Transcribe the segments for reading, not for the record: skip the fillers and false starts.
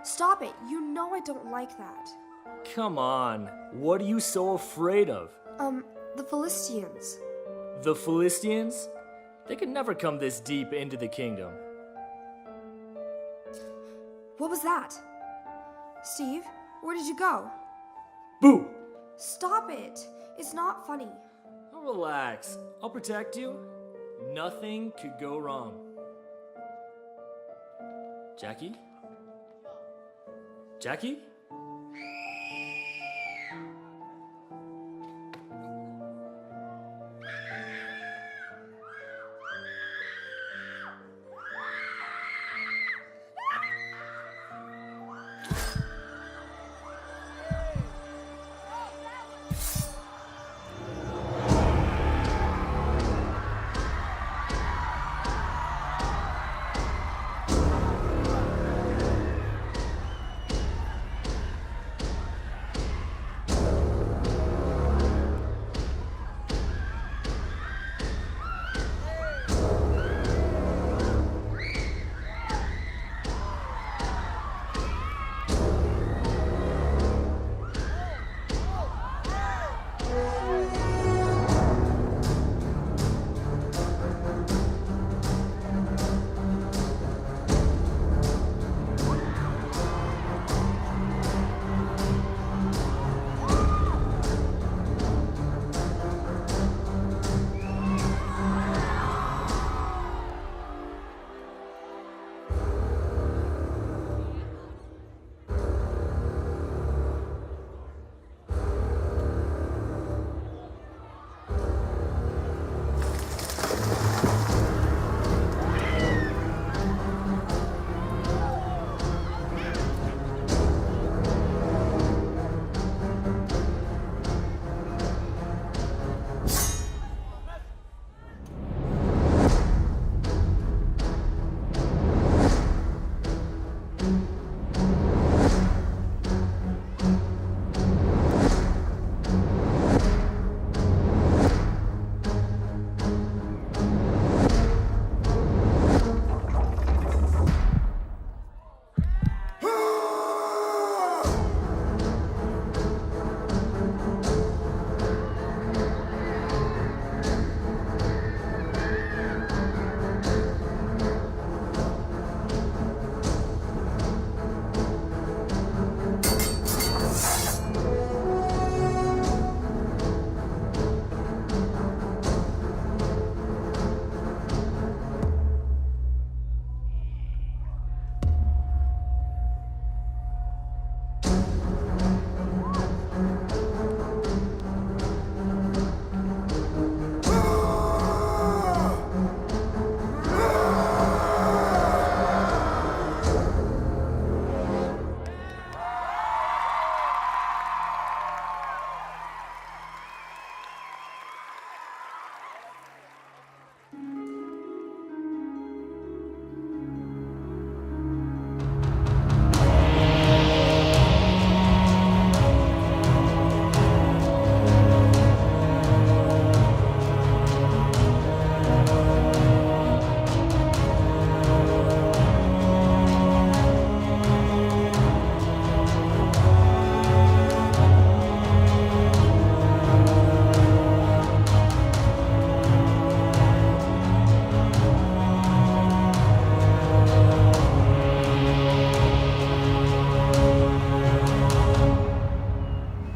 Stop it. You know I don't like that. Come on. What are you so afraid of? The Philistines. The Philistines? They could never come this deep into the kingdom. What was that? Steve, where did you go? Boo! Stop it. It's not funny. Oh, relax. I'll protect you. Nothing could go wrong. Jackie? Jackie?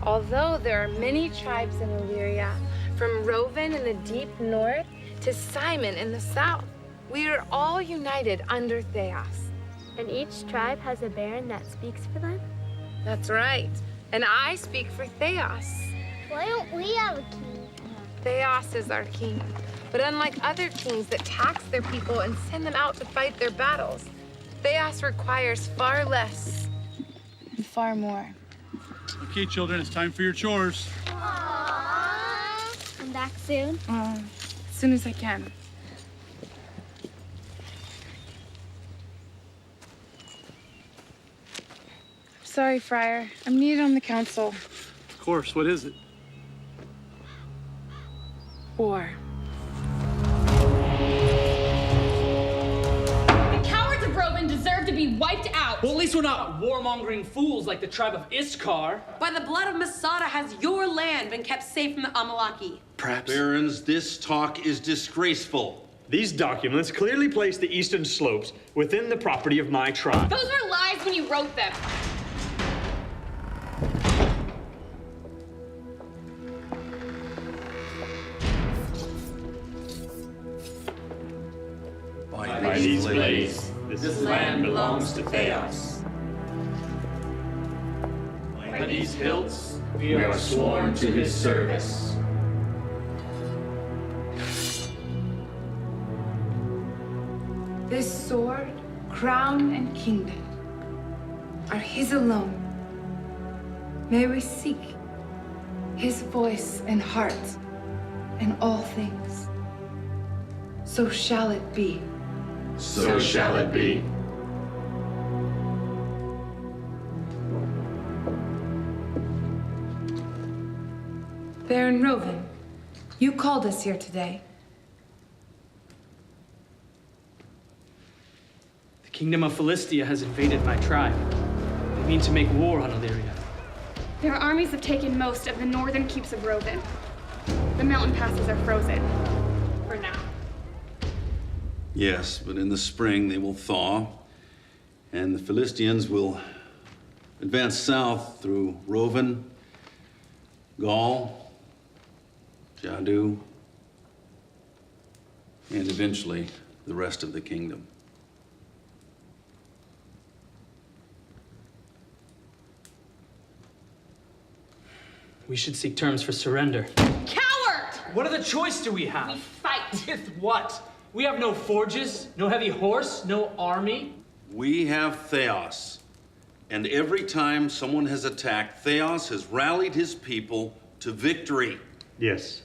Although there are many tribes in Illyria, from Roven in the deep north to Simon in the south, we are all united under Theos. And each tribe has a baron that speaks for them? That's right. And I speak for Theos. Why don't we have a king? Theos is our king. But unlike other kings that tax their people and send them out to fight their battles, Theos requires far less and far more. Okay, children, it's time for your chores. Aww. I'm back soon. As soon as I can. Sorry, Friar. I'm needed on the council. Of course, what is it? War. The cowards of Roven deserve to be wiped out. Well, at least we're not warmongering fools like the tribe of Iskar. By the blood of Masada has your land been kept safe from the Amalaki. Perhaps. Barons, this talk is disgraceful. These documents clearly place the eastern slopes within the property of my tribe. Those were lies when you wrote them. By these blades, this land belongs to Theos. By these hilts, we are sworn to his service. This sword, crown, and kingdom are his alone. May we seek his voice and heart in all things. So shall it be. So shall it be. Baron Rovan, you called us here today. The kingdom of Philistia has invaded my tribe. They mean to make war on Illyria. Their armies have taken most of the northern keeps of Rovan. The mountain passes are frozen. For now. Yes, but in the spring they will thaw, and the Philistines will advance south through Rovan, Gaul, Jadu, and eventually the rest of the kingdom. We should seek terms for surrender. Coward! What other choice do we have? We fight. With what? We have no forges, no heavy horse, no army. We have Theos, and every time someone has attacked, Theos has rallied his people to victory. Yes.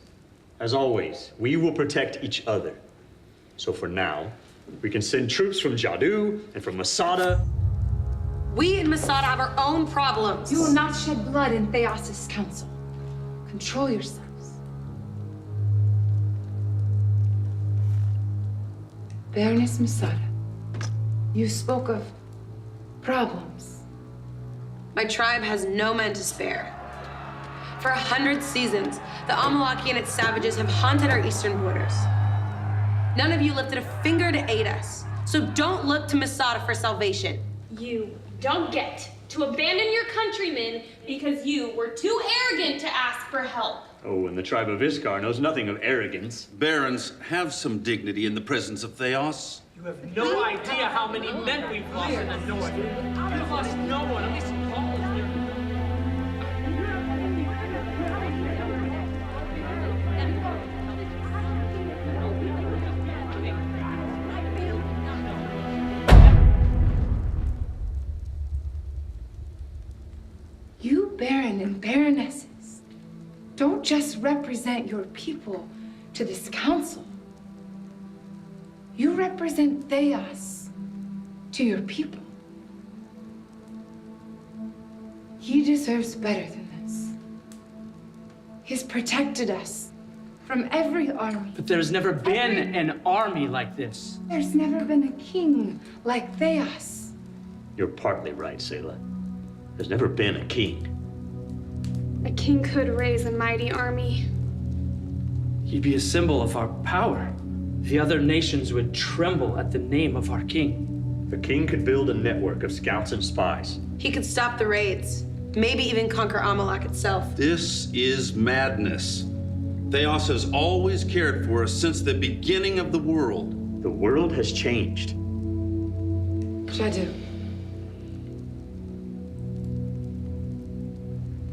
As always, we will protect each other. So for now, we can send troops from Jadu and from Masada. We in Masada have our own problems. You will not shed blood in Theos' council. Control yourselves. Baroness Masada, you spoke of problems. My tribe has no men to spare. For 100 seasons, the Amalaki and its savages have haunted our eastern borders. None of you lifted a finger to aid us, so don't look to Masada for salvation. You don't get to abandon your countrymen because you were too arrogant to ask for help. Oh, and the tribe of Iskar knows nothing of arrogance. Barons, have some dignity in the presence of Theos. You have no idea how many men we've lost in the north. We've lost no one, at least Paul is there. You baron and baronesses don't just represent your people to this council. You represent Theos to your people. He deserves better than this. He's protected us from every army. But there's never been an army like this. There's never been a king like Theos. You're partly right, Selah. There's never been a king. A king could raise a mighty army. He'd be a symbol of our power. The other nations would tremble at the name of our king. The king could build a network of scouts and spies. He could stop the raids, maybe even conquer Amalek itself. This is madness. Theos has always cared for us since the beginning of the world. The world has changed. Jadu.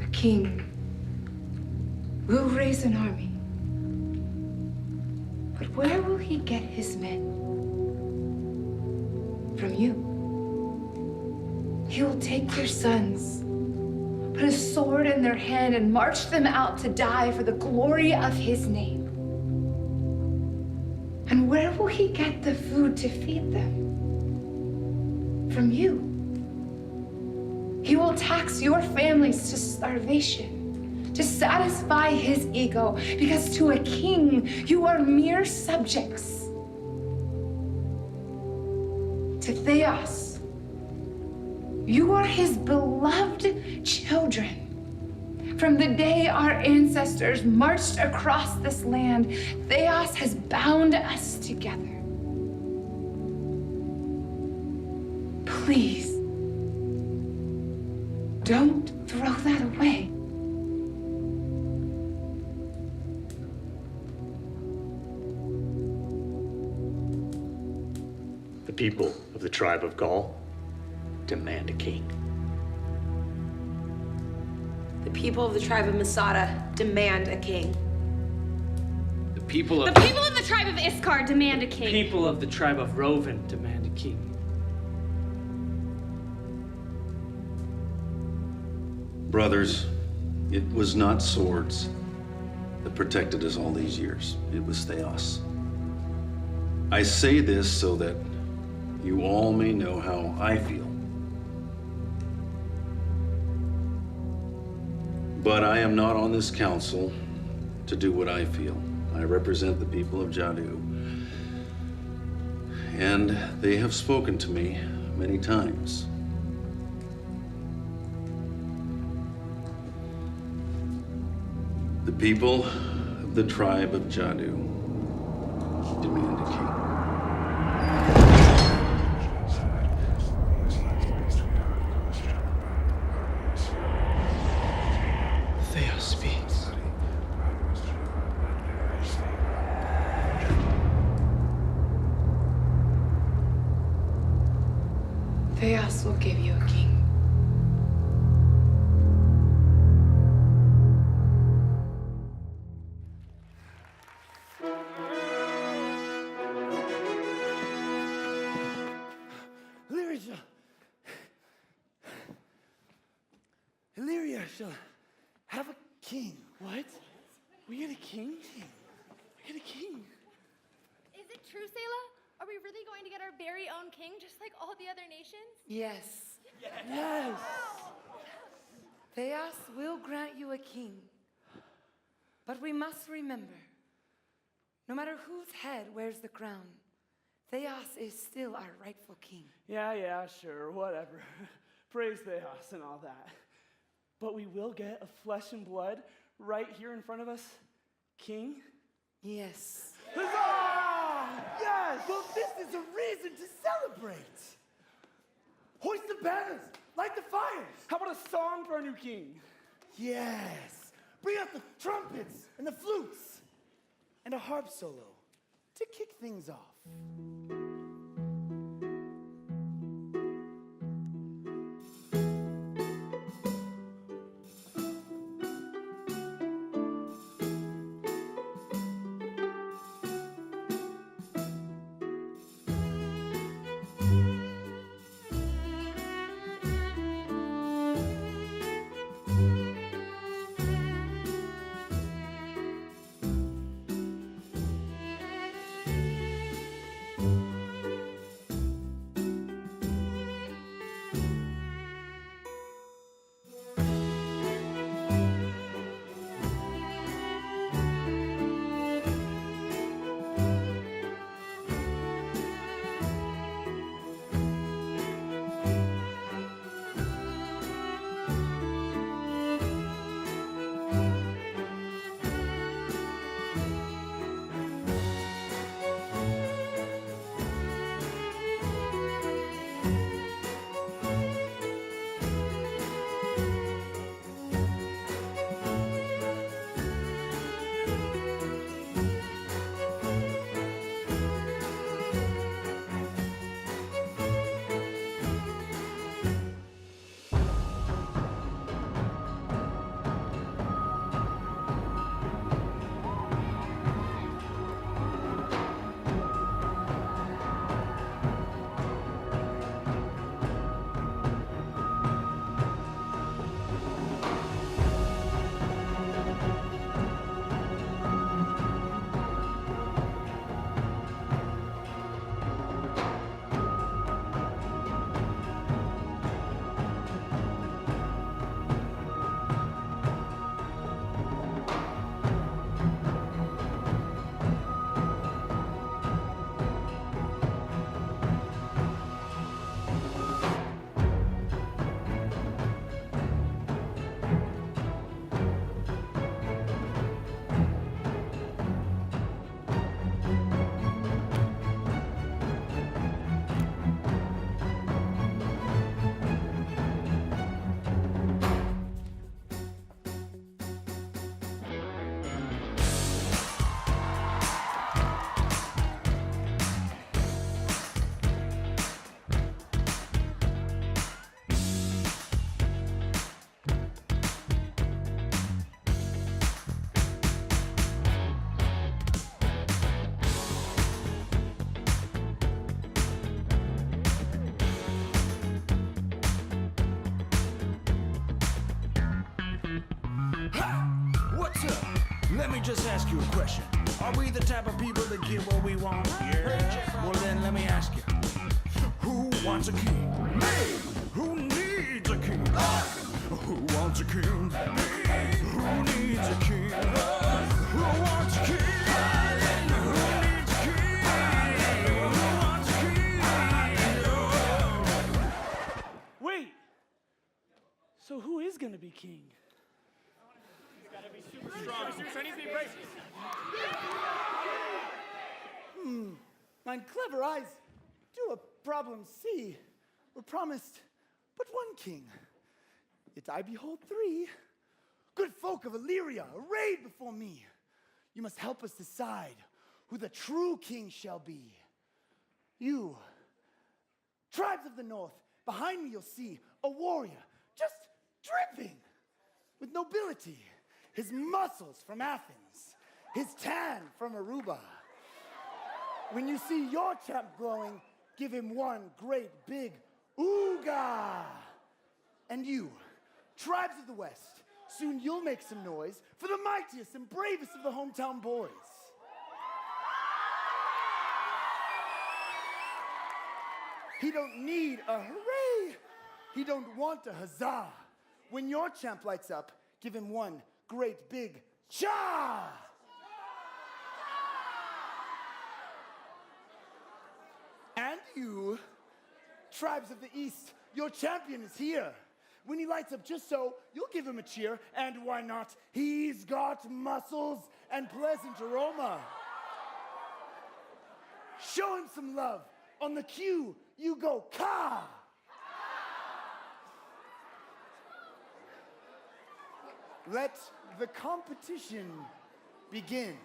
A king will raise an army. But where will he get his men? From you. He will take your sons, put a sword in their hand, and march them out to die for the glory of his name. And where will he get the food to feed them? From you. He will tax your families to starvation to satisfy his ego, because to a king, you are mere subjects. To Theos, You are his beloved children. From the day our ancestors marched across this land, Theos has bound us together. Please, don't throw that away. The people of the tribe of Gaul demand a king. The people of the tribe of Masada demand a king. The people of The people of the tribe of Iskar demand a king. people of the tribe of Rovan demand a king. Brothers, it was not swords that protected us all these years. It was Theos. I say this so that you all may know how I feel. But I am not on this council to do what I feel. I represent the people of Jadu. And they have spoken to me many times. The people of the tribe of Jadu demand a king. Theos speaks. Theos will give you a king. Illyria shall have a king. What? We get a king? We get a king. Is it true, Selah? Are we really going to get our very own king, just like all the other nations? Yes. Yes. Theos will grant you a king. But we must remember, no matter whose head wears the crown, Theos is still our rightful king. Yeah, sure, whatever. Praise Theos and all that. But we will get a flesh and blood right here in front of us king? Yes. Huzzah! Yes! Well, this is a reason to celebrate. Hoist the banners, light the fires. How about a song for our new king? Yes. Bring out the trumpets and the flutes and a harp solo to kick things off. me just ask you a question. Are we the type of people that get what we want? Yeah. Well, then let me ask you. Who wants a king? Me! Who needs a king? Who wants a king? Me! Who needs a king? Who wants a king? Who needs a king? Who wants a king? Wait! So who is gonna be king? Mein clever eyes do a problem see. We're promised but one king. Yet I behold three. Good folk of Illyria, arrayed before me. You must help us decide who the true king shall be. You, tribes of the north, behind me you'll see a warrior, just dripping with nobility. His muscles from Athens, his tan from Aruba. When you see your champ glowing, give him one great big ooga. And you, tribes of the west, soon you'll make some noise for the mightiest and bravest of the hometown boys. He don't need a hooray. He don't want a huzzah. When your champ lights up, give him one great big cha! And you, tribes of the east, your champion is here. When he lights up just so, you'll give him a cheer, and why not? He's got muscles and pleasant aroma. Show him some love. On the cue, you go ka! Let the competition begin.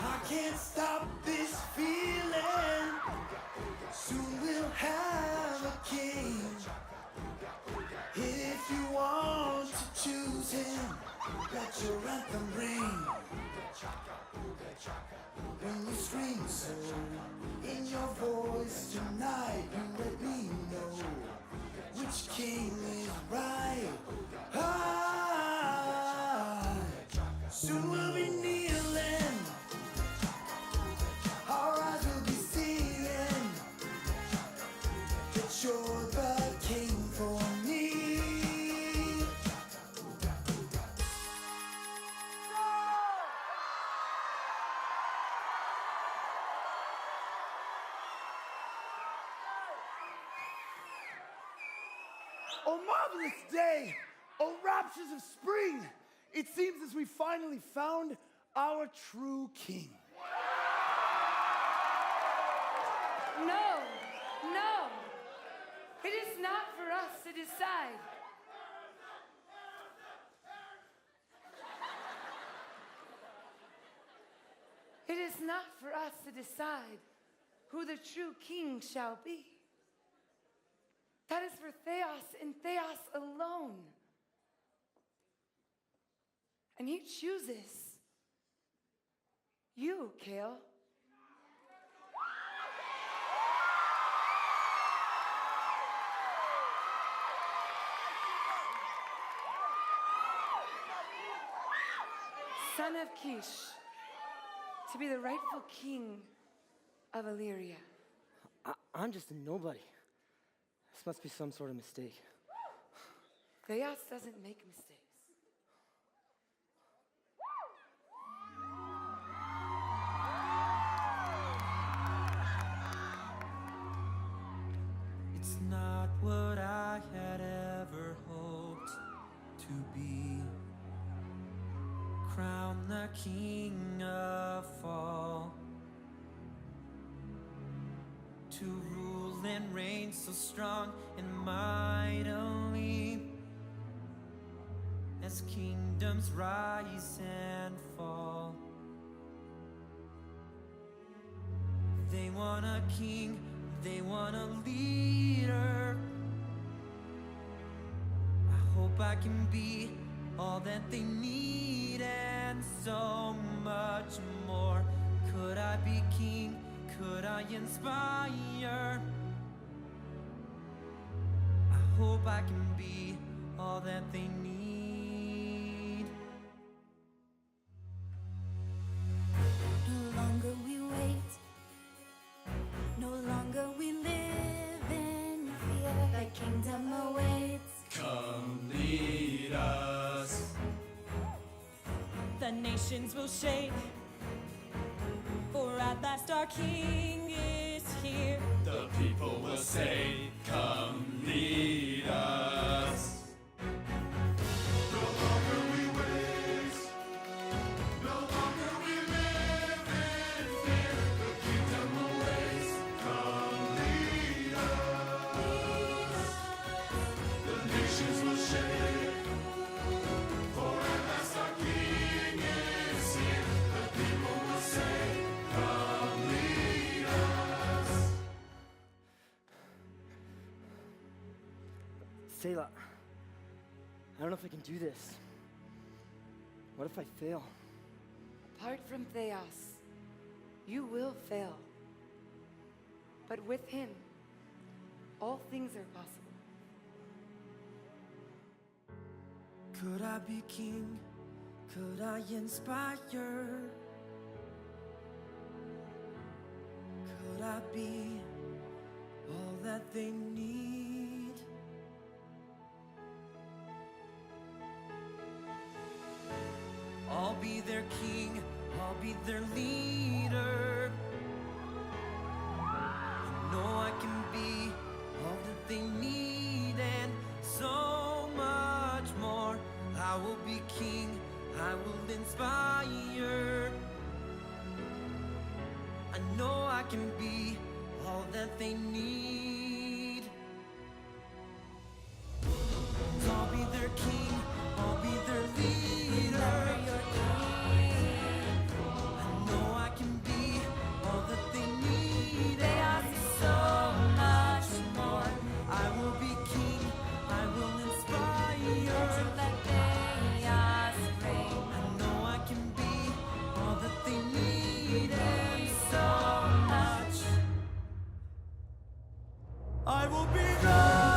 I can't stop this feeling. Soon we'll have a king. If you want to choose him, let your anthem ring. When you scream so in your voice tonight, you let me know which king is right. Soon we'll be kneeling. Our eyes will be seeing that you're the king for me. Oh, marvelous day! Oh, raptures of spring! It seems as we finally found our true king. No, no. It is not for us to decide. It is not for us to decide who the true king shall be. That is for Theos and Theos alone. And he chooses you, Kale. Son of Kish, to be the rightful king of Illyria. I'm just a nobody. This must be some sort of mistake. Theos doesn't make mistakes. It's not what I had ever hoped to be. Crown the king of all, to rule and reign so strong and mightily, as kingdoms rise and fall. They want a king, they want a leader, hope I can be all that they need and so much more. Could I be king? Could I inspire? I hope I can be all that they need. No longer we wait, no longer we live in fear. The kingdom awaits. Come lead us. The nations will shake, for at last our King is here. The people will say, come lead us. No longer we wait, no longer we live in fear. The kingdom awaits, come lead us. The nations will shake, for at last our King is here. The people will say, come lead us. Selah, I don't know if I can do this. What if I fail? Apart from Theos, you will fail. But with him, all things are possible. Could I be king? Could I inspire? Could I be all that they need? I'll be their king, I'll be their leader. I know I can be all that they need and so much more. I will be king, I will inspire. I know I can be all that they need. I'll be their king, I'll be their leader. I know I can be all that they need and so much more. I will be king, I will inspire. Let chaos reign. I know I can be all that they need and so much. I will be God.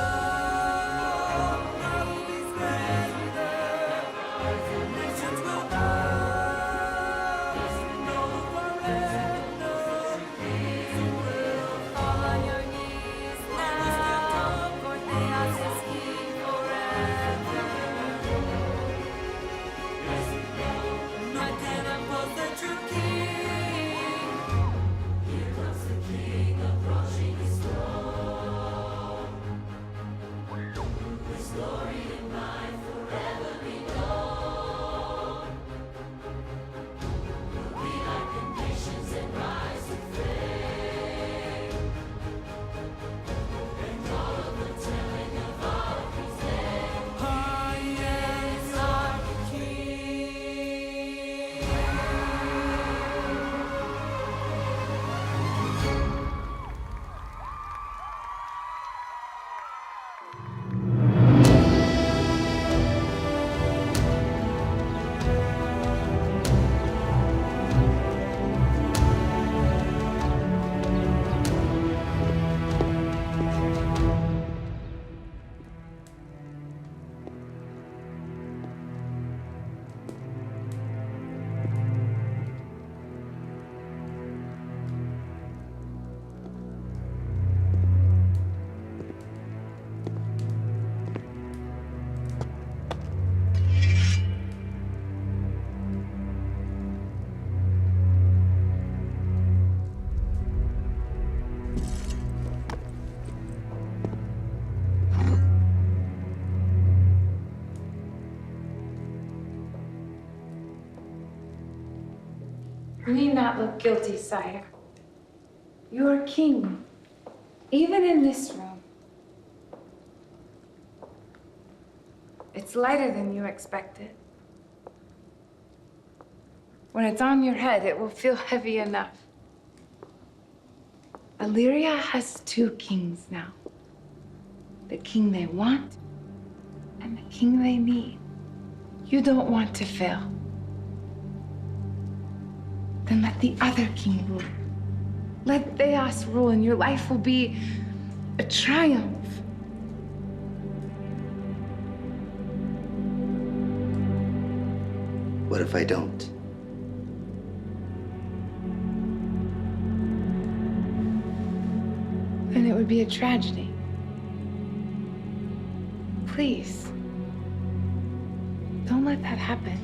You need not look guilty, sire. You are king, even in this room. It's lighter than you expected. When it's on your head, it will feel heavy enough. Illyria has two kings now. The king they want and the king they need. You don't want to fail. Then let the other king rule. Let Theos rule, and your life will be a triumph. What if I don't? Then it would be a tragedy. Please, don't let that happen.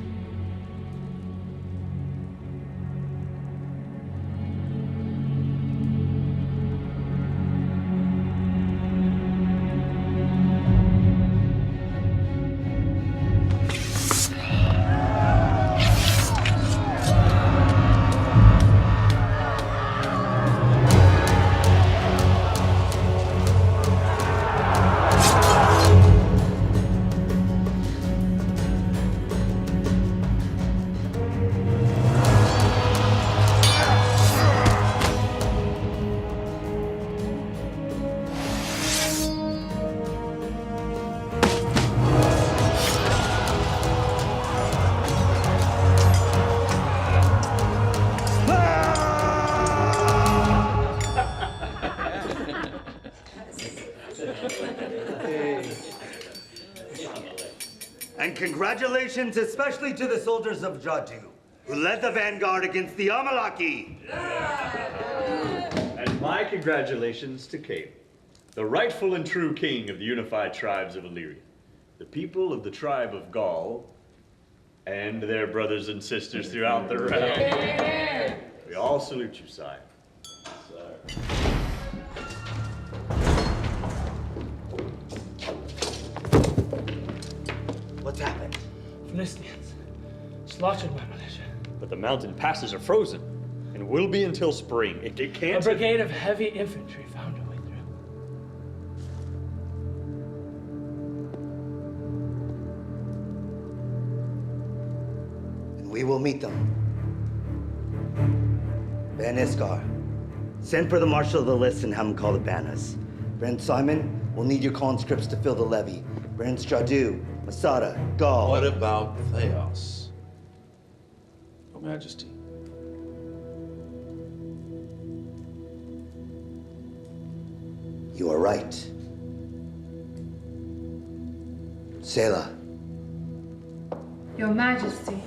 And congratulations especially to the soldiers of Jadu, who led the vanguard against the Amalaki. And my congratulations to Caleb, the rightful and true king of the unified tribes of Illyria, the people of the tribe of Gaul, and their brothers and sisters throughout the realm. We all salute you, sire. What's happened? Philistines slaughtered my militia. But the mountain passes are frozen, and will be until spring. It can't. A brigade of heavy infantry found a way through. And we will meet them. Ben Iskar, send for the marshal of the list and have him call the banners. Baron Simon, we'll need your conscripts to fill the levy. Baron Stradu, Masada, Gaul. What about Theos? Your Majesty. You are right. Selah, Your Majesty,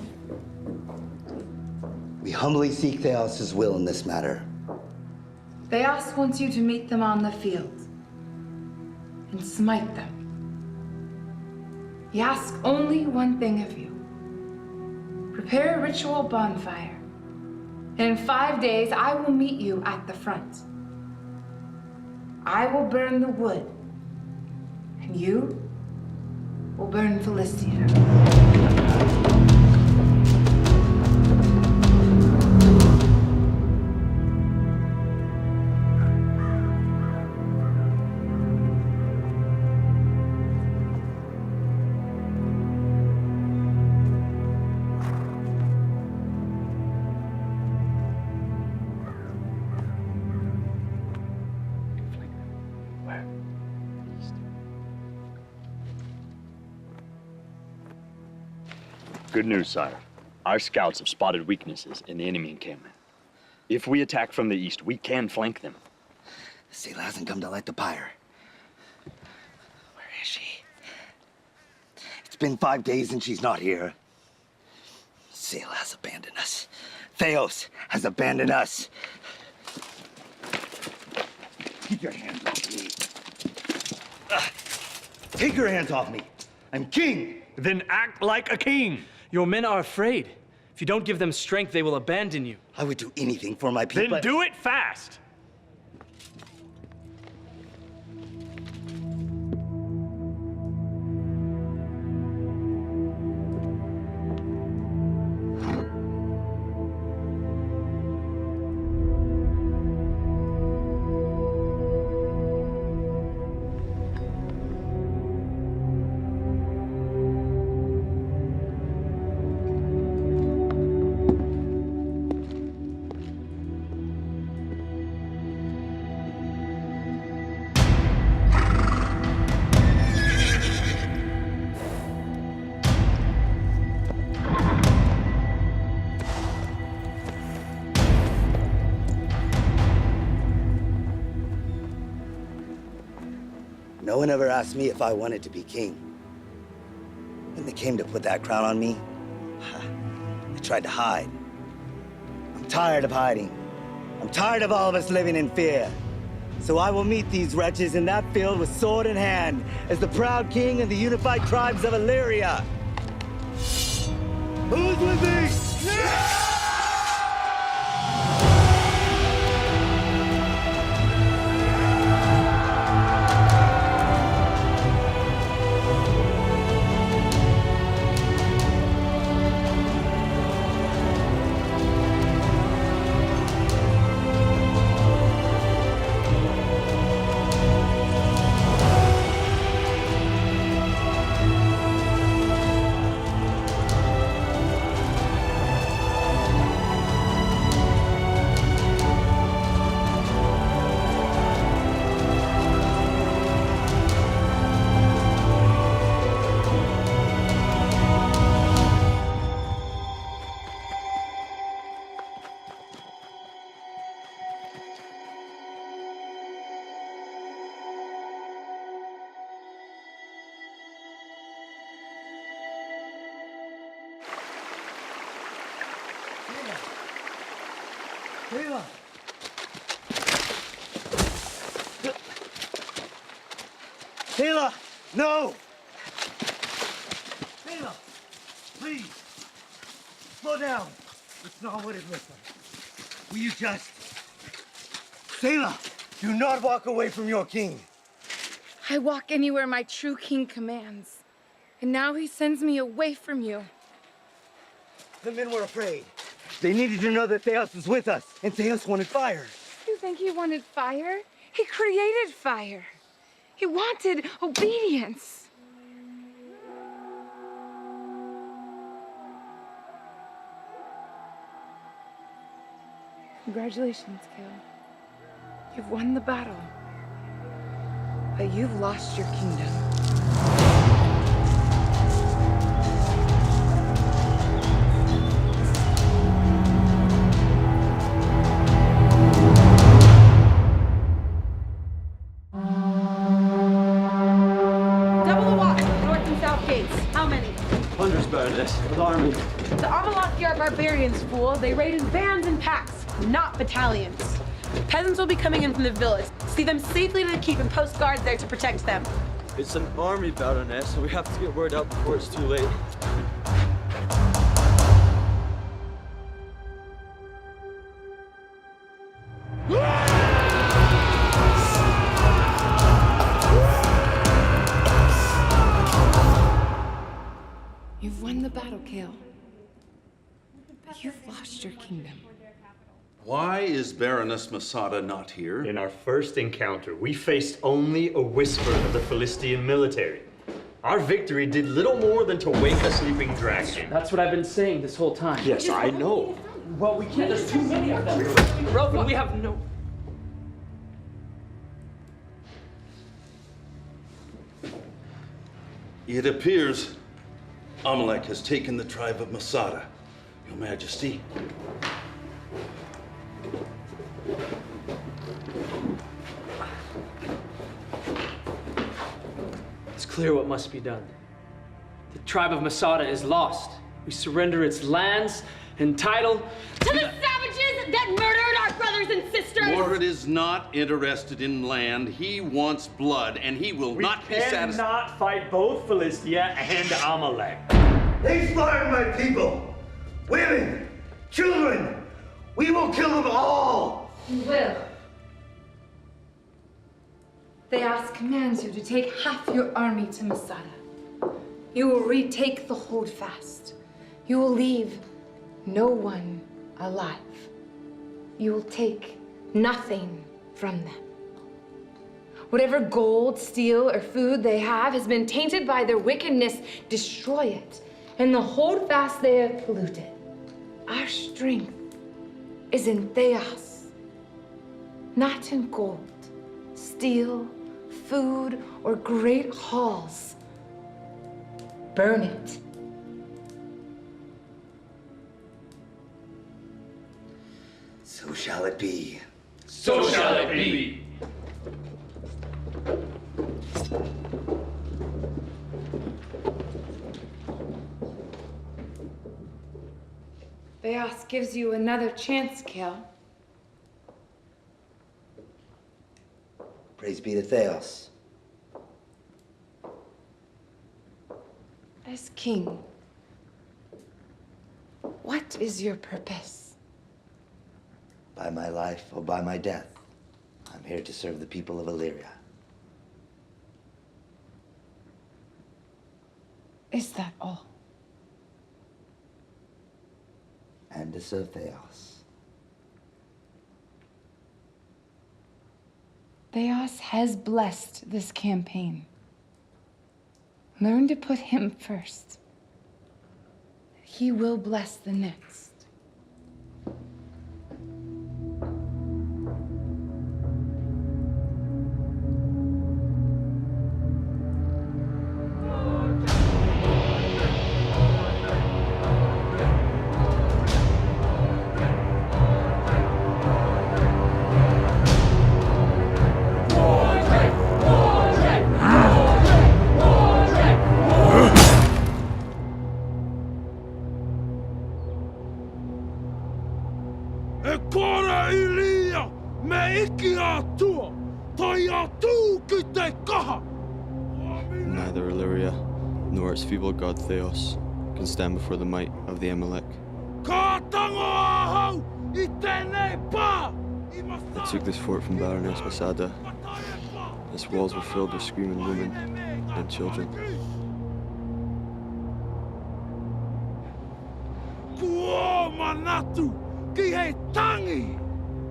we humbly seek Theos' will in this matter. Theos wants you to meet them on the field and smite them. He asks only one thing of you. Prepare a ritual bonfire, and in 5 days I will meet you at the front. I will burn the wood, and you will burn Philistia. Good news, sire. Our scouts have spotted weaknesses in the enemy encampment. If we attack from the east, we can flank them. Selah hasn't come to light the pyre. Where is she? It's been 5 days and she's not here. Selah has abandoned us. Theos has abandoned us. Keep your hands off me. Take your hands off me. I'm king. Then act like a king. Your men are afraid. If you don't give them strength, they will abandon you. I would do anything for my people. Then do it fast. one ever asked me if I wanted to be king. When they came to put that crown on me, I tried to hide. I'm tired of hiding. I'm tired of all of us living in fear. So I will meet these wretches in that field with sword in hand as the proud king of the unified tribes of Illyria. Who's with me? Yeah! Selah! Selah, no! Selah, please, slow down. That's not what it looks like. Will you just... Selah, do not walk away from your king. I walk anywhere my true king commands. And now he sends me away from you. The men were afraid. They needed to know that Theos was with us, and Theos wanted fire. You think he wanted fire? He created fire. He wanted obedience. Congratulations, Gil. You've won the battle. But you've lost your kingdom. Hundreds, Baroness, with army. The Amalaki are barbarians, fool. They raid in bands and packs, not battalions. Peasants will be coming in from the village. See them safely to the keep and post guards there to protect them. It's an army, Baroness, so we have to get word out before it's too late. You've won the battle, Kale. You've lost your kingdom. Why is Baroness Masada not here? In our first encounter, we faced only a whisper of the Philistine military. Our victory did little more than to wake a sleeping dragon. That's what I've been saying this whole time. Yes, I know. Well, we can't. There's too many of them. Rovan, we have no... It appears Amalek has taken the tribe of Masada, Your Majesty. It's clear what must be done. The tribe of Masada is lost. We surrender its lands and title to the savages that murdered our brothers and sisters! Mordred is not interested in land. He wants blood, and he will not be satisfied. We cannot fight both Philistia and Amalek. They slaughtered my people! Women! Children! We will kill them all! You will. Theos commands you to take half your army to Masada. You will retake the holdfast. You will leave no one alive. You will take nothing from them. Whatever gold, steel, or food they have has been tainted by their wickedness. Destroy it. And the holdfast they have polluted. Our strength is in Theos, not in gold, steel, food, or great halls. Burn it. So shall it be. So shall it be. Theos gives you another chance, Kel. Praise be to Theos. As king, what is your purpose? By my life or by my death, I'm here to serve the people of Illyria. Is that all? And to serve Theos. Theos has blessed this campaign. Learn to put him first. He will bless the next. Neither Illyria nor its feeble god Theos can stand before the might of the Amalek. I took this fort from Baroness Masada. Its walls were filled with screaming women and children.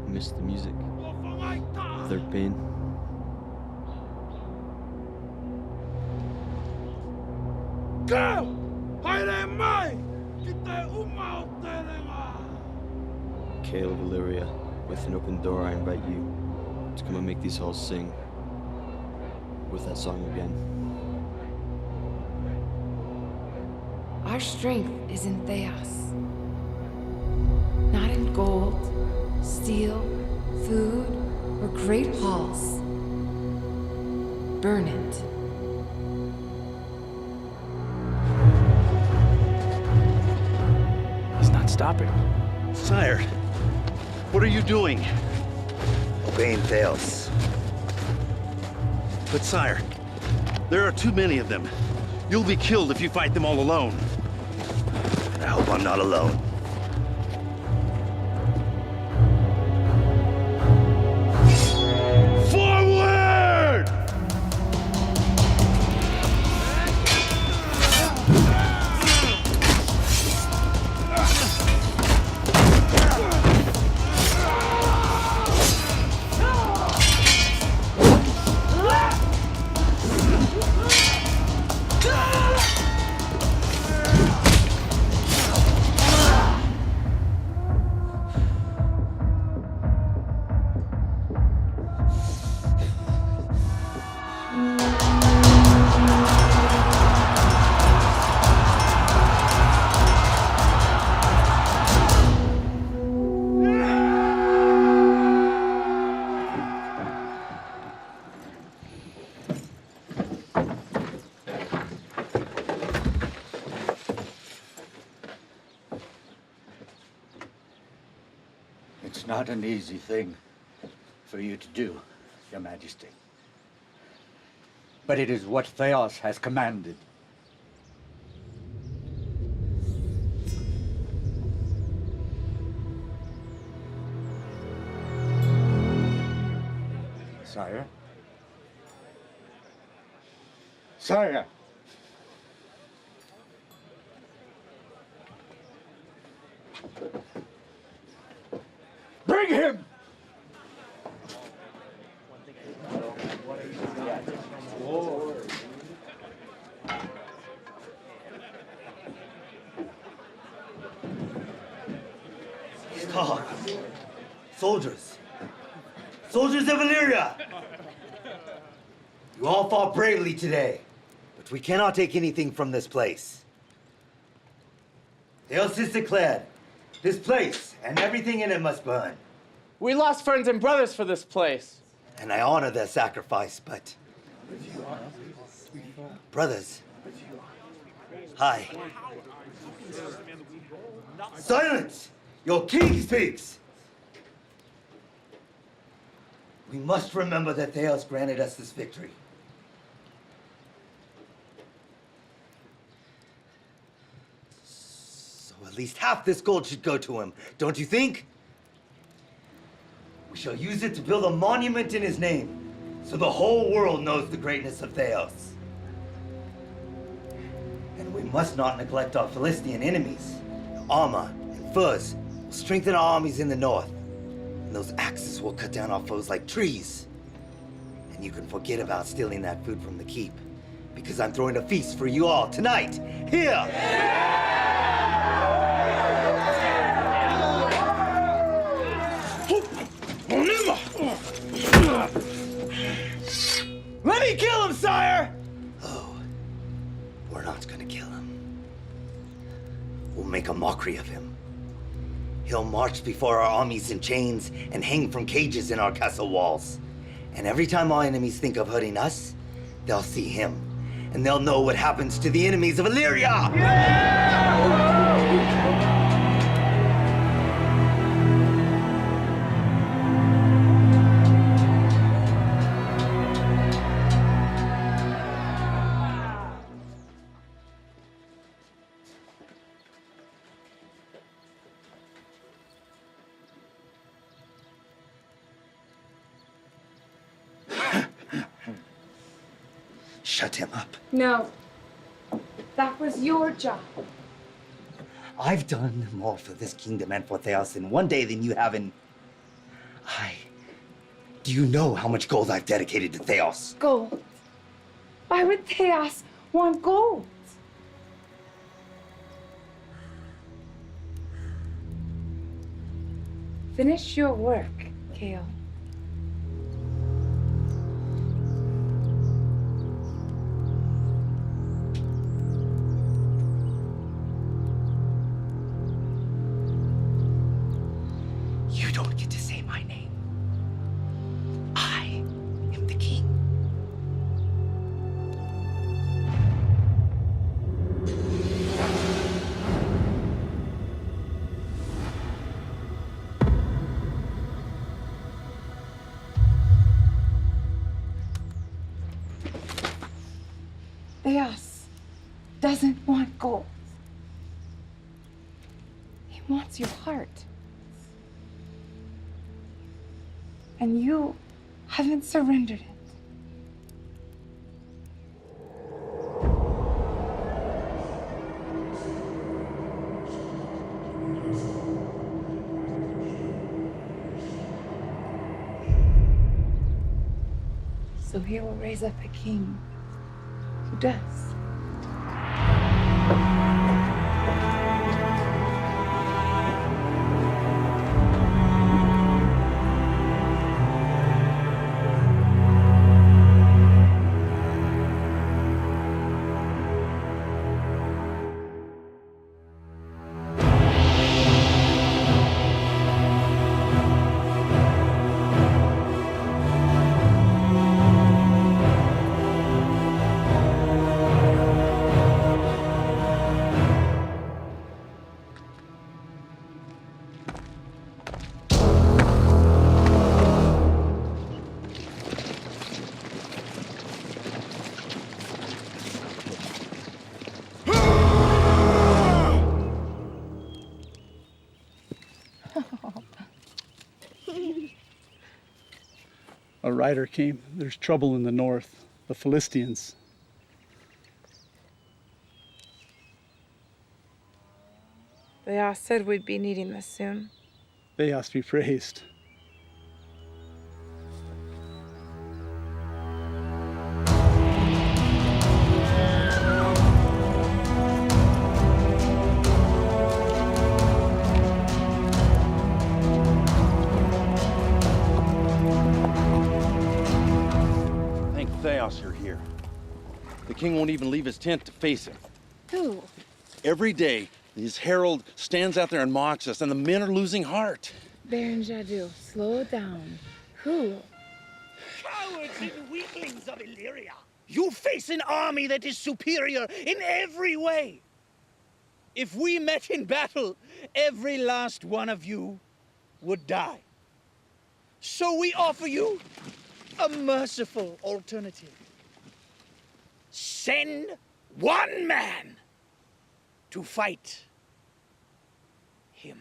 I missed the music of their pain. Kale of Illyria, with an open door I invite you to come and make these halls sing with that song again. Our strength is in Theos. Not in gold, steel, food, or great halls. Burn it. He's not stopping. Sire, what are you doing? Obeying Theos. But sire, there are too many of them. You'll be killed if you fight them all alone. I hope I'm not alone. Forward! It's not an easy thing for you to do, Your Majesty. But it is what Theos has commanded. Sire? Sire! Bring him! Stop! Soldiers! Soldiers of Illyria! You all fought bravely today, but we cannot take anything from this place. Theos is declared. This place and everything in it must burn. We lost friends and brothers for this place. And I honor their sacrifice, but... Brothers, Hi. Silence! Your king speaks! We must remember that Theos granted us this victory. So at least half this gold should go to him, don't you think? We shall use it to build a monument in his name, so the whole world knows the greatness of Theos. And we must not neglect our Philistine enemies. Armor and furs will strengthen our armies in the north, and those axes will cut down our foes like trees. And you can forget about stealing that food from the keep, because I'm throwing a feast for you all tonight, here! Let me kill him, sire! Oh, we're not gonna kill him. We'll make a mockery of him. He'll march before our armies in chains and hang from cages in our castle walls. And every time our enemies think of hurting us, they'll see him. And they'll know what happens to the enemies of Illyria! Shut him up. No. That was your job. I've done more for this kingdom and for Theos in one day than you have in... Do you know how much gold I've dedicated to Theos? Gold. Why would Theos want gold? Finish your work, Kale. You don't get to say my name. I am the king. Theos doesn't want gold. He wants your heart. And you haven't surrendered it. So he will raise up a king who does. A rider came. There's trouble in the north. The Philistines. Theos said we'd be needing this soon. Theos be praised. Theos, you're here. The king won't even leave his tent to face him. Who? Every day, his herald stands out there and mocks us, and the men are losing heart. Baron Jadu, slow down. Who? Cowards and weaklings of Illyria! You face an army that is superior in every way. If we met in battle, every last one of you would die. So we offer you a merciful alternative. Send one man to fight him.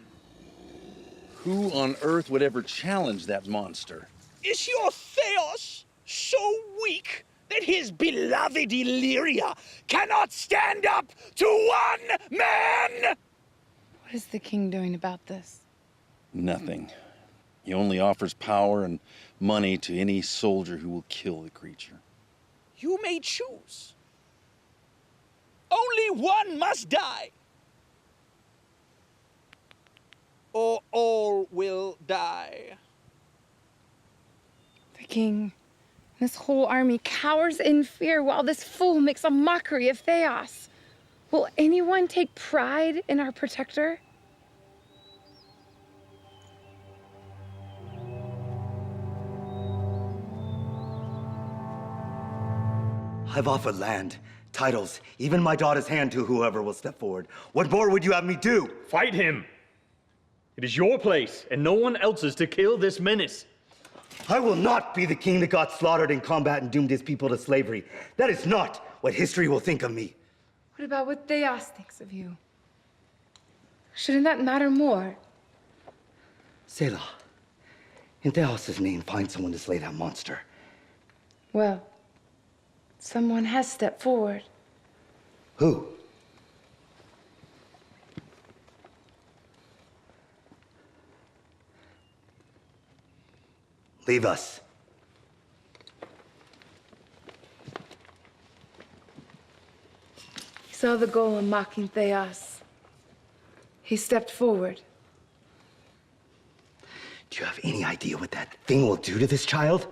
Who on earth would ever challenge that monster? Is your Theos so weak that his beloved Illyria cannot stand up to one man? What is the king doing about this? Nothing. He only offers power and money to any soldier who will kill the creature. You may choose. Only one must die. Or all will die. The king, this whole army cowers in fear while this fool makes a mockery of Theos. Will anyone take pride in our protector? I've offered land, titles, even my daughter's hand to whoever will step forward. What more would you have me do? Fight him! It is your place and no one else's to kill this menace. I will not be the king that got slaughtered in combat and doomed his people to slavery. That is not what history will think of me. What about what Theos thinks of you? Shouldn't that matter more? Selah, in Theos' name, find someone to slay that monster. Well, someone has stepped forward. Who? Leave us. He saw the golem mocking Theos. He stepped forward. Do you have any idea what that thing will do to this child?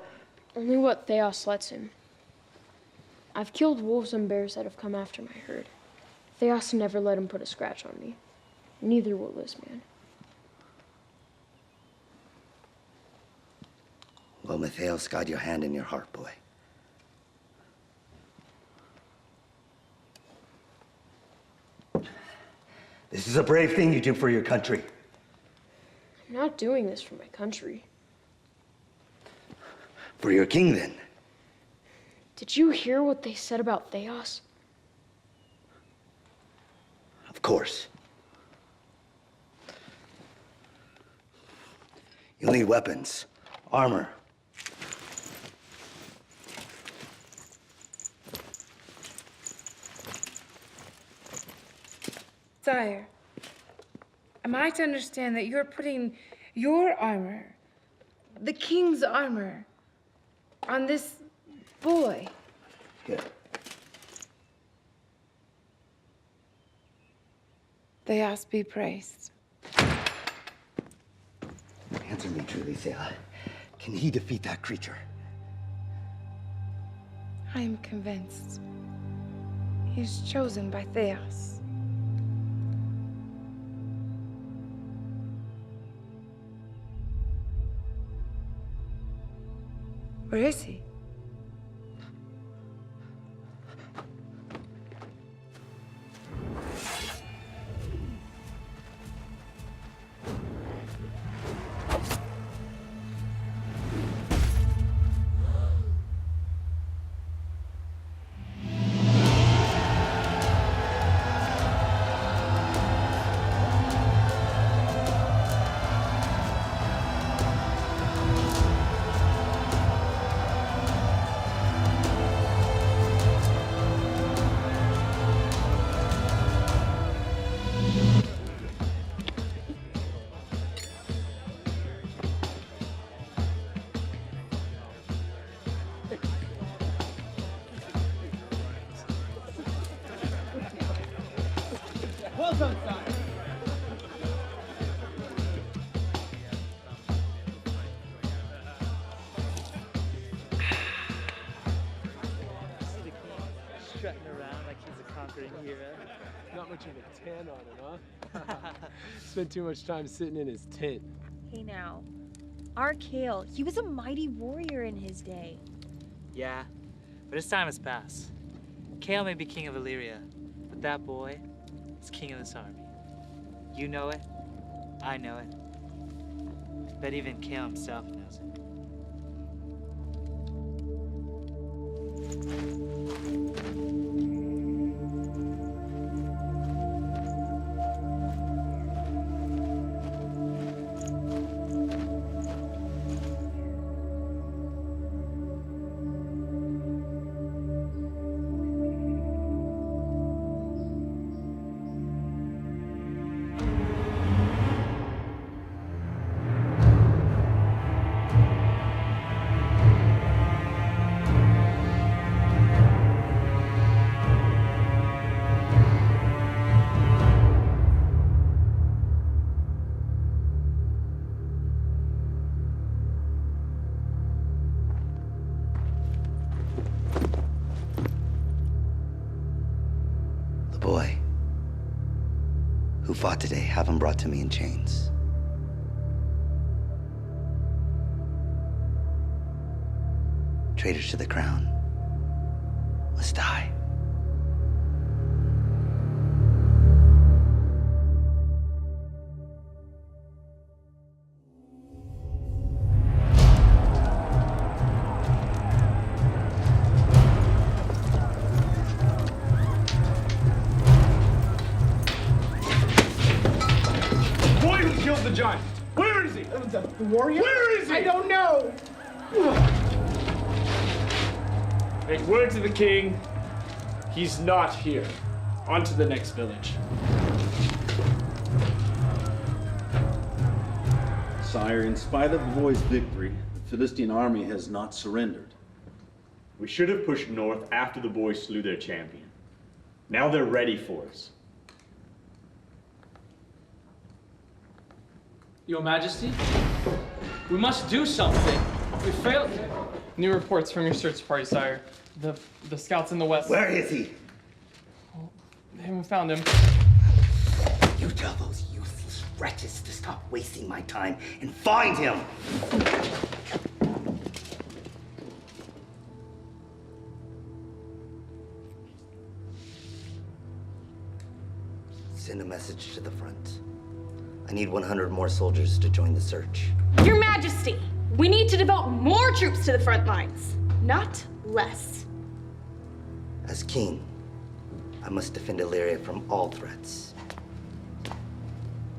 Only what Theos lets him. I've killed wolves and bears that have come after my herd. Theos never let him put a scratch on me. Neither will this man. Well, Matthias, guide your hand in your heart, boy. This is a brave thing you do for your country. I'm not doing this for my country. For your king, then. Did you hear what they said about Theos? Of course. You'll need weapons, armor. Sire, am I to understand that you're putting your armor, the king's armor, on this boy? Good. Theos be praised. Answer me truly, Selah. Can he defeat that creature? I am convinced. He's chosen by Theos. Where is he? Strutting around like he's a conquering hero. Not much of a tan on him, huh? Spent too much time sitting in his tent. Hey now, our Kale, he was a mighty warrior in his day. Yeah, But his time has passed. Kale may be king of Illyria, but that boy is king of this army. You know it. I know it. Bet even Kale himself knows it. The boy who fought today, have him brought to me in chains. Traitors to the crown must die. Boy who killed the giant. Where is he? The warrior? Where is he? I don't know. Make word to the king. He's not here. On to the next village. Sire, in spite of the boy's victory, the Philistine army has not surrendered. We should have pushed north after the boys slew their champion. Now they're ready for us. Your Majesty, we must do something. We failed. New reports from your search party, sire. The scouts in the west. Where is he? They haven't found him. You tell those useless wretches to stop wasting my time and find him. Send a message to the front. I need 100 more soldiers to join the search. Your Majesty, we need to devote more troops to the front lines, not less. As king, I must defend Illyria from all threats,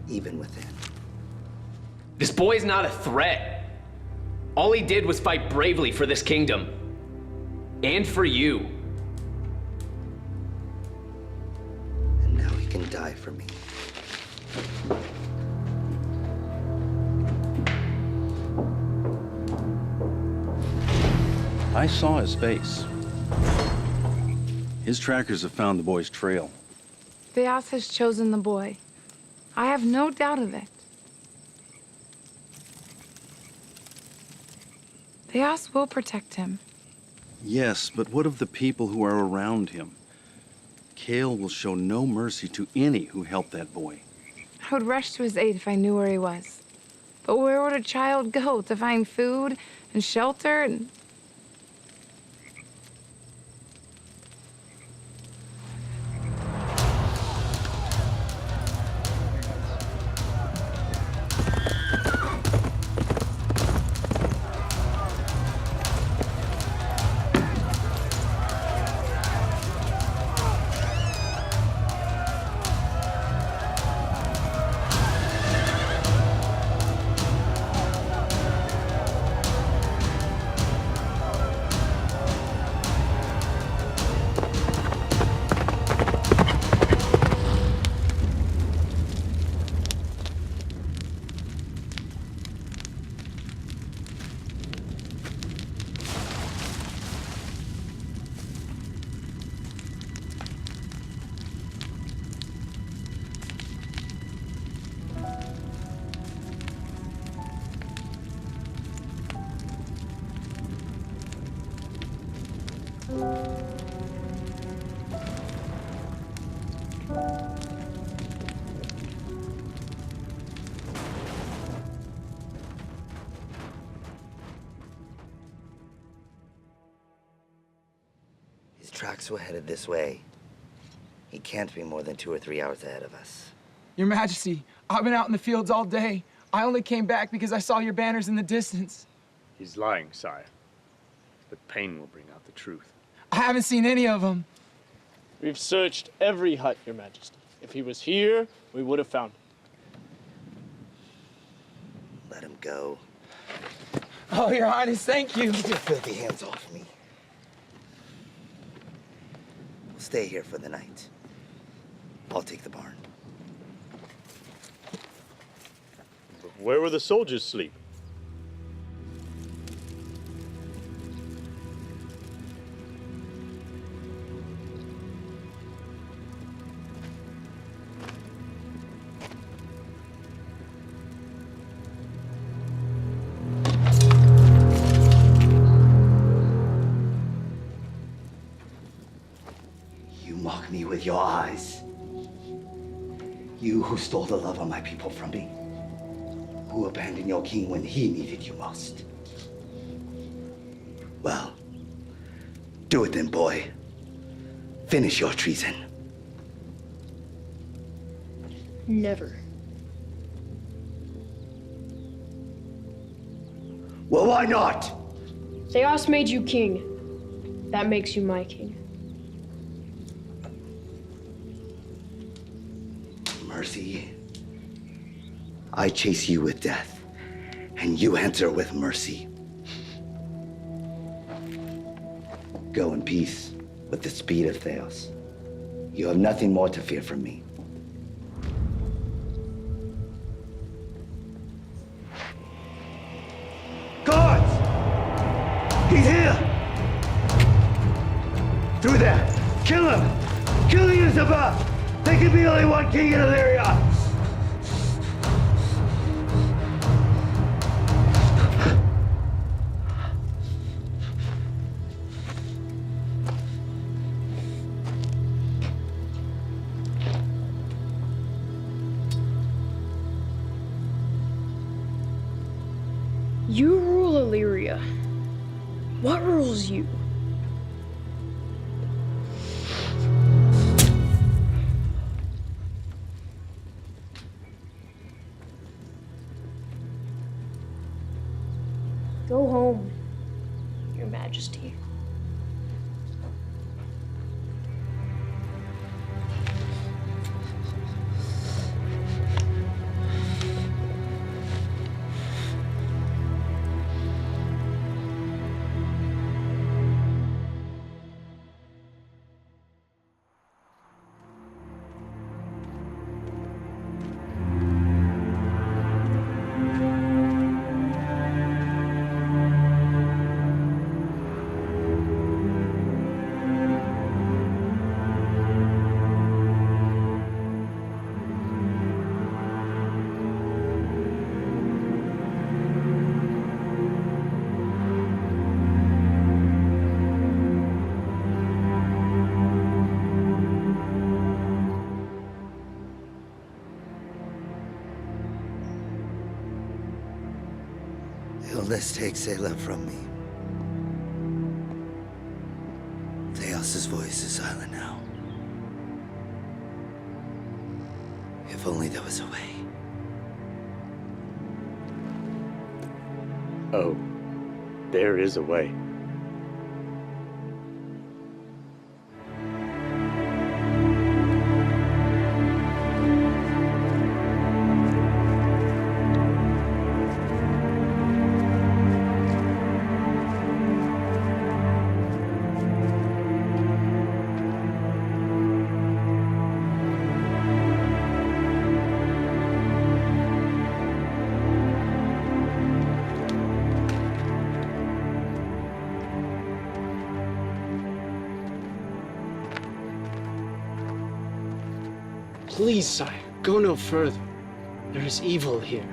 even within. This boy's not a threat. All he did was fight bravely for this kingdom. And for you. And now he can die for me. I saw his face. His trackers have found the boy's trail. Theos has chosen the boy. I have no doubt of it. Theos will protect him. Yes, but what of the people who are around him? Kale will show no mercy to any who help that boy. I would rush to his aid if I knew where he was. But where would a child go to find food and shelter and... tracks were headed this way. He can't be more than 2 or 3 hours ahead of us. Your Majesty, I've been out in the fields all day. I only came back because I saw your banners in the distance. He's lying, sire. But pain will bring out the truth. I haven't seen any of them. We've searched every hut, Your Majesty. If he was here, we would have found him. Let him go. Oh, Your Highness, thank you. Keep your filthy hands off me. We'll stay here for the night. I'll take the barn. Where will the soldiers sleep? You mock me with your eyes. You who stole the love of my people from me. Who abandoned your king when he needed you most. Well, do it then, boy. Finish your treason. Never. Well, why not? Theos made you king. That makes you my king. Mercy. I chase you with death, and you answer with mercy. Go in peace with the speed of Theos. You have nothing more to fear from me. Guards! He's here! Through there! Kill him! Killing is above! There can be only one king in Illyria! You rule Illyria. What rules you? Go home, Your Majesty. Illness takes Selah from me. Theos's voice is silent now. If only there was a way. Oh, there is a way. Please, sire, go no further. There is evil here.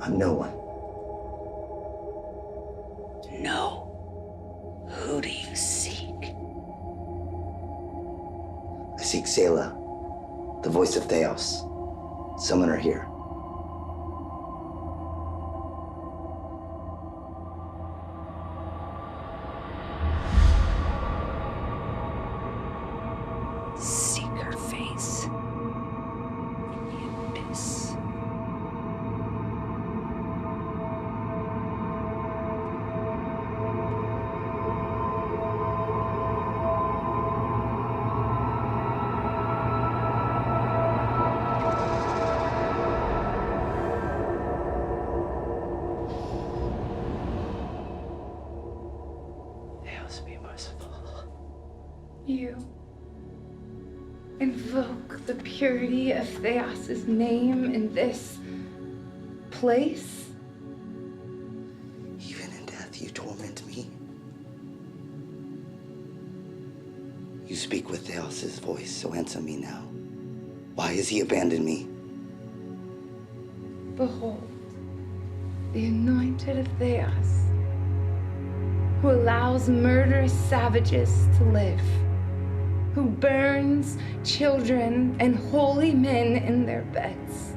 I'm no one. No. Who do you seek? I seek Selah, the voice of Theos. Summon her here. Seek her face in the abyss. Theos, be merciful. You invoke the purity of Theos' name in this place? Even in death, you torment me. You speak with Theos' voice, so answer me now. Why has he abandoned me? Behold, the anointed of Theos, who allows murderous savages to live, who burns children and holy men in their beds,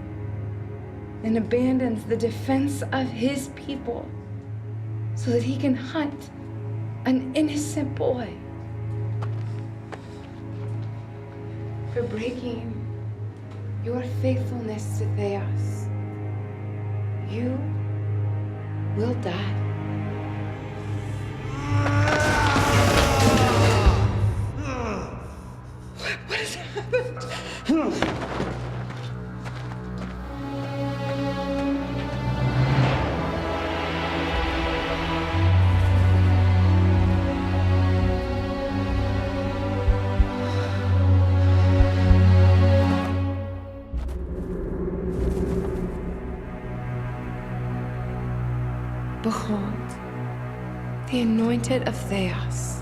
and abandons the defense of his people so that he can hunt an innocent boy. For breaking your faithfulness to Theos, you will die. What has happened? Behold, the anointed of Theos,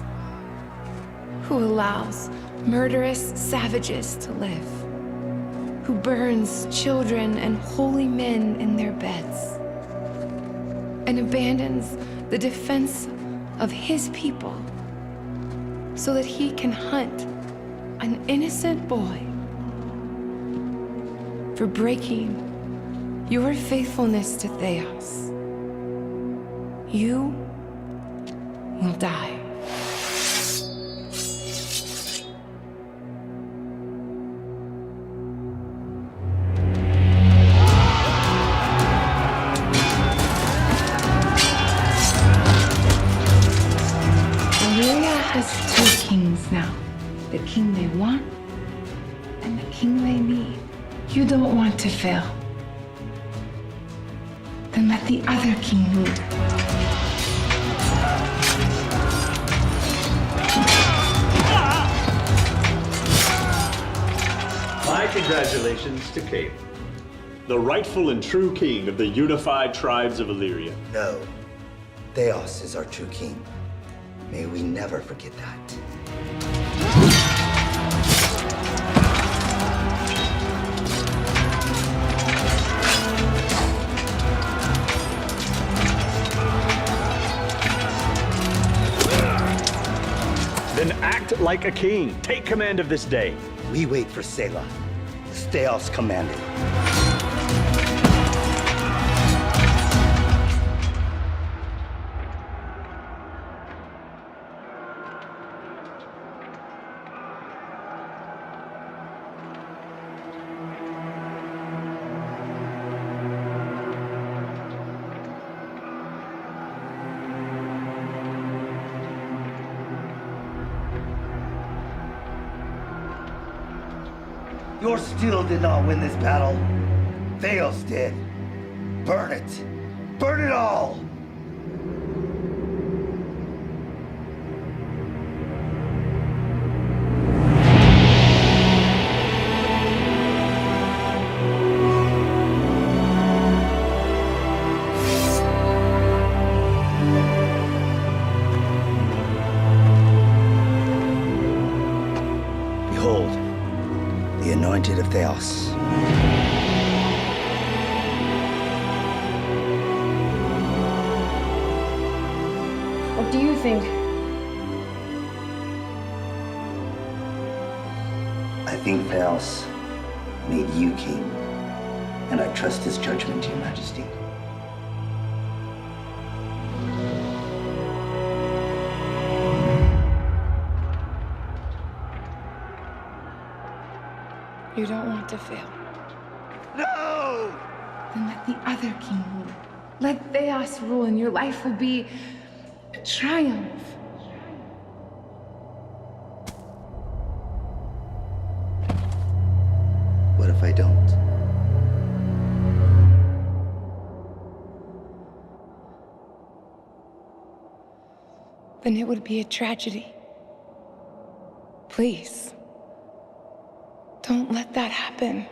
who allows murderous savages to live, who burns children and holy men in their beds, and abandons the defense of his people so that he can hunt an innocent boy. For breaking your faithfulness to Theos, you will die. Illyria has two kings now. The king they want and the king they need. You don't want to fail. Then let the other king lead. My congratulations to Cain, the rightful and true king of the unified tribes of Illyria. No. Theos is our true king. May we never forget that. Then act like a king. Take command of this day. We wait for Selah, as Theos commanded. Your steel did not win this battle. Theos did. Burn it. Burn it all! Behold, the anointed of Theos. What do you think? I think Theos made you king, and I trust his judgment, Your Majesty. You don't want to fail. No! Then let the other king rule. Let Theos rule, and your life will be a triumph. What if I don't? Then it would be a tragedy. Please, don't let that happen.